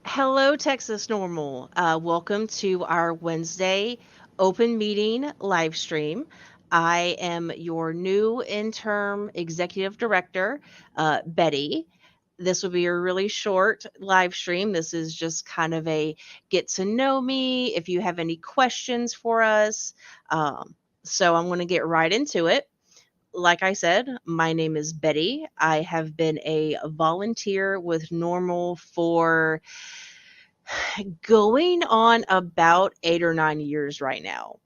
Hello, Texas NORML. Welcome to our Wednesday open meeting live stream. I am your new interim executive director, Betty. This will be a really short live stream. This is just kind of a get to know me. If you have any questions for us, so I'm going to get right into it. Like I said, my name is Betty. I have been a volunteer with NORML for going on about 8 or 9 years right now.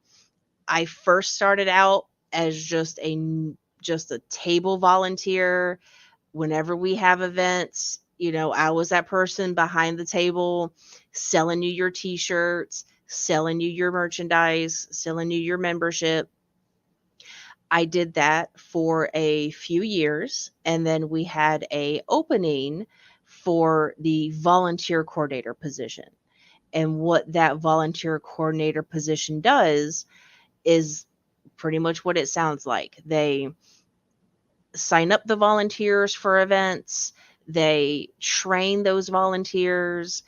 I first started out as just a table volunteer. Whenever we have events, I was that person behind the table selling you your t-shirts, selling you your merchandise, selling you your membership. I did that for a few years, and then we had a opening for the volunteer coordinator position. And what that volunteer coordinator position does is pretty much what it sounds like. They sign up the volunteers for events, they train those volunteers,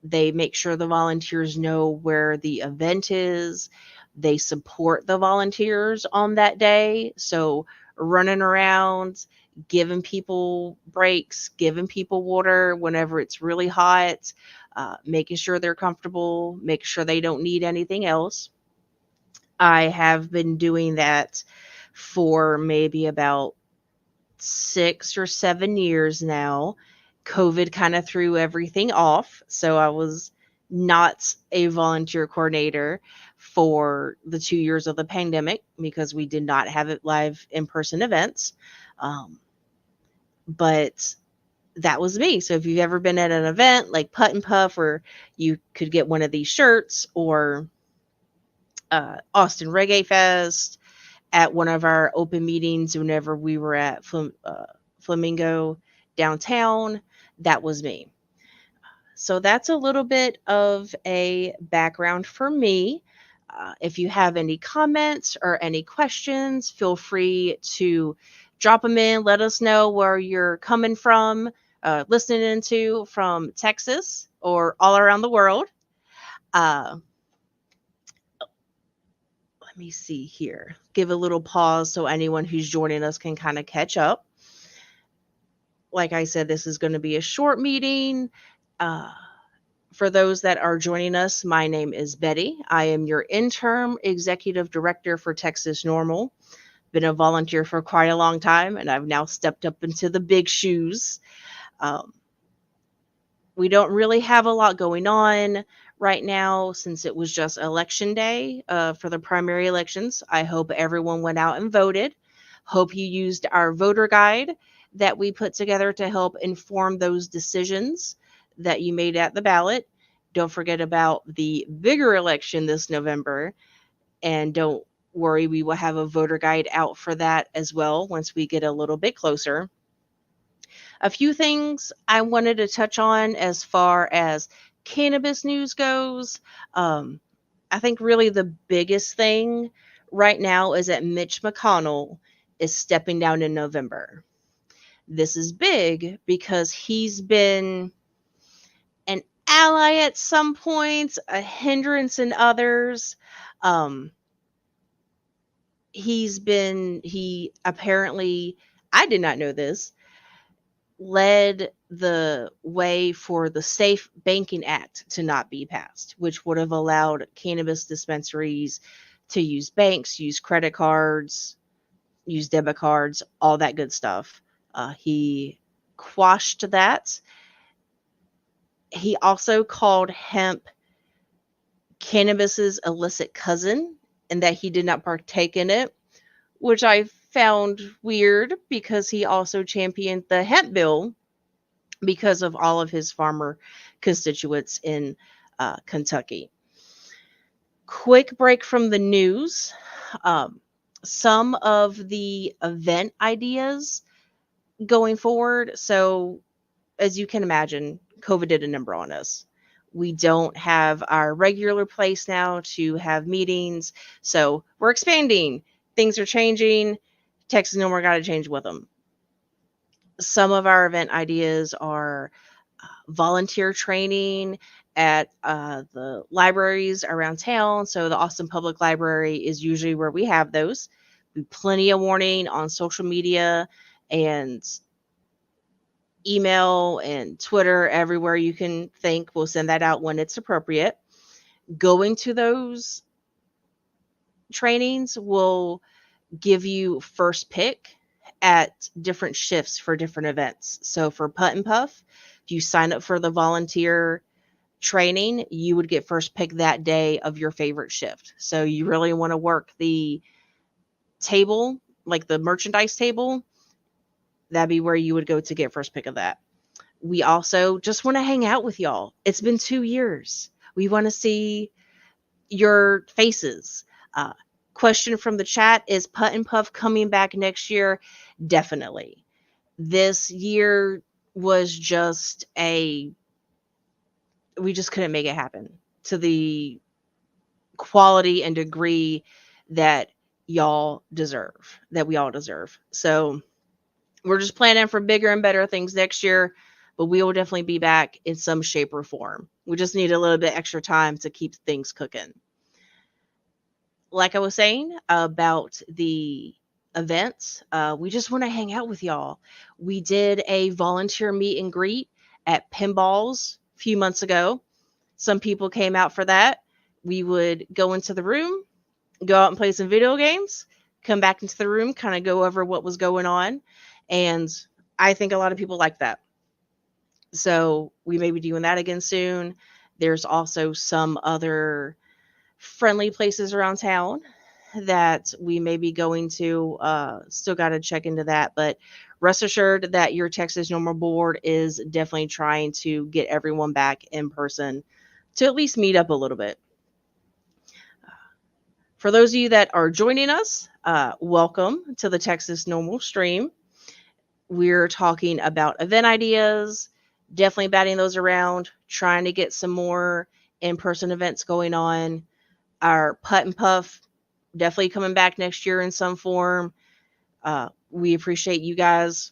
they make sure the volunteers know where the event is, they support the volunteers on that day. So, running around, giving people breaks, giving people water whenever it's really hot, making sure they're comfortable, making sure they don't need anything else. I have been doing that for maybe about 6 or 7 years now. COVID kind of threw everything off. So I was not a volunteer coordinator for the 2 years of the pandemic because we did not have it live in person events. But that was me. So if you've ever been at an event like Putt and Puff, where you could get one of these shirts, or Austin Reggae Fest, at one of our open meetings whenever we were at Flamingo downtown, that was me. So that's a little bit of a background for me. If you have any comments or any questions, feel free to drop them in. Let us know where you're coming from, listening into from Texas or all around the world. Uh, Let me see here. Give a little pause so anyone who's joining us can kind of catch up. Like I said, this is going to be a short meeting. Uh, for those that are joining us, my name is Betty. I am your interim executive director for Texas NORML. Been a volunteer for quite a long time, and I've now stepped up into the big shoes. Um, we don't really have a lot going on right now since it was just election day for the primary elections. I hope everyone went out and voted. Hope you used our voter guide that we put together to help inform those decisions that you made at the ballot. Don't forget about the bigger election this November, and don't worry, we will have a voter guide out for that as well once we get a little bit closer. A few things I wanted to touch on as far as cannabis news goes. Um, I think really the biggest thing right now is that Mitch McConnell is stepping down in November. This is big because he's been an ally at some points, a hindrance in others. Um, he apparently, I did not know this, led the way for the Safe Banking Act to not be passed, which would have allowed cannabis dispensaries to use banks, use credit cards, use debit cards, all that good stuff. He quashed that. He also called hemp cannabis's illicit cousin and that he did not partake in it, which I found weird because he also championed the hemp bill because of all of his farmer constituents in Kentucky. Quick break from the news. Um, some of the event ideas going forward. So, as you can imagine, COVID did a number on us. We don't have our regular place now to have meetings. So, we're expanding. Things are changing. Texas NORML got to change with them. Some of our event ideas are volunteer training at the libraries around town. So the Austin Public Library is usually where we have those. Plenty of warning on social media and email and Twitter, everywhere you can think. We'll send that out when it's appropriate. Going to those trainings will give you first pick at different shifts for different events. So for Putt and Puff, if you sign up for the volunteer training, you would get first pick that day of your favorite shift. So you really want to work the table, like the merchandise table. That'd be where you would go to get first pick of that. We also just want to hang out with y'all. It's been 2 years. We want to see your faces. Question from the chat, is Putt and Puff coming back next year? Definitely. This year was just we just couldn't make it happen to the quality and degree that y'all deserve, that we all deserve. So we're just planning for bigger and better things next year, but we will definitely be back in some shape or form. We just need a little bit extra time to keep things cooking. Like I was saying about the events, we just want to hang out with y'all. We did a volunteer meet and greet at Pinballs a few months ago. Some people came out for that. We would go into the room, go out and play some video games, come back into the room, kind of go over what was going on. And I think a lot of people like that. So we may be doing that again soon. There's also some other friendly places around town that we may be going to. Still got to check into that, but rest assured that your Texas NORML board is definitely trying to get everyone back in person to at least meet up a little bit. For those of you that are joining us, welcome to the Texas NORML stream. We're talking about event ideas, definitely batting those around, trying to get some more in-person events going on. Our Putt and Puff definitely coming back next year in some form. We appreciate you guys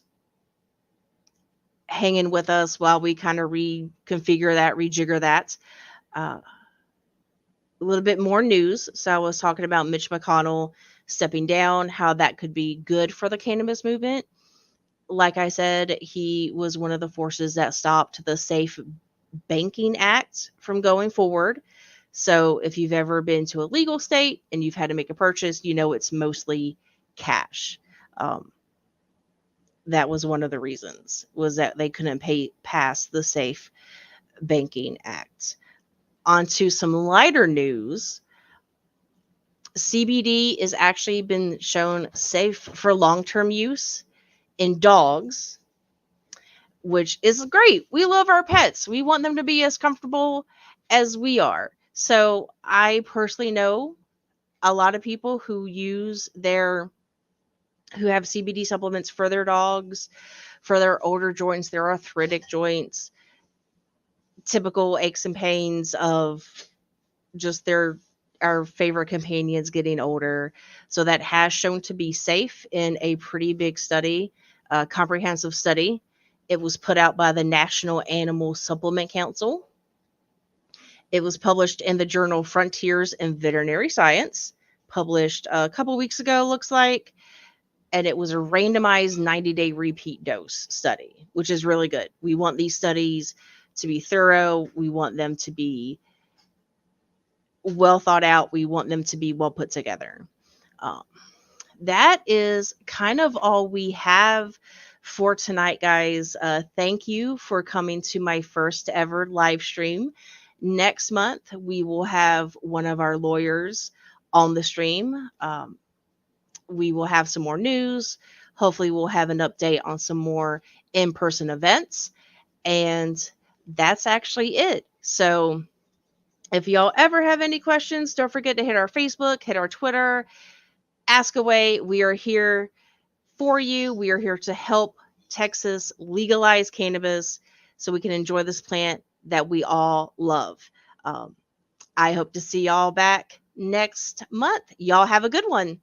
hanging with us while we kind of reconfigure that, rejigger that. A little bit more news. So I was talking about Mitch McConnell stepping down, how that could be good for the cannabis movement. Like I said, he was one of the forces that stopped the Safe Banking Act from going forward. So if you've ever been to a legal state and you've had to make a purchase, you know it's mostly cash. That was one of the reasons, was that they couldn't pass the Safe Banking Act. On to some lighter news. CBD is actually been shown safe for long-term use in dogs, which is great. We love our pets. We want them to be as comfortable as we are. So I personally know a lot of people who have CBD supplements for their dogs, for their older joints, their arthritic joints, typical aches and pains of just our favorite companions getting older. So that has shown to be safe in a pretty big study, comprehensive study. It was put out by the National Animal Supplement Council. It was published in the journal Frontiers in Veterinary Science, published a couple weeks ago, looks like. And it was a randomized 90-day repeat dose study, which is really good. We want these studies to be thorough. We want them to be well thought out. We want them to be well put together. That is kind of all we have for tonight, guys. Thank you for coming to my first ever live stream. Next month, we will have one of our lawyers on the stream. We will have some more news. Hopefully, we'll have an update on some more in-person events. And that's actually it. So if y'all ever have any questions, don't forget to hit our Facebook, hit our Twitter, ask away. We are here for you. We are here to help Texas legalize cannabis so we can enjoy this plant that we all love. I hope to see y'all back next month. Y'all have a good one.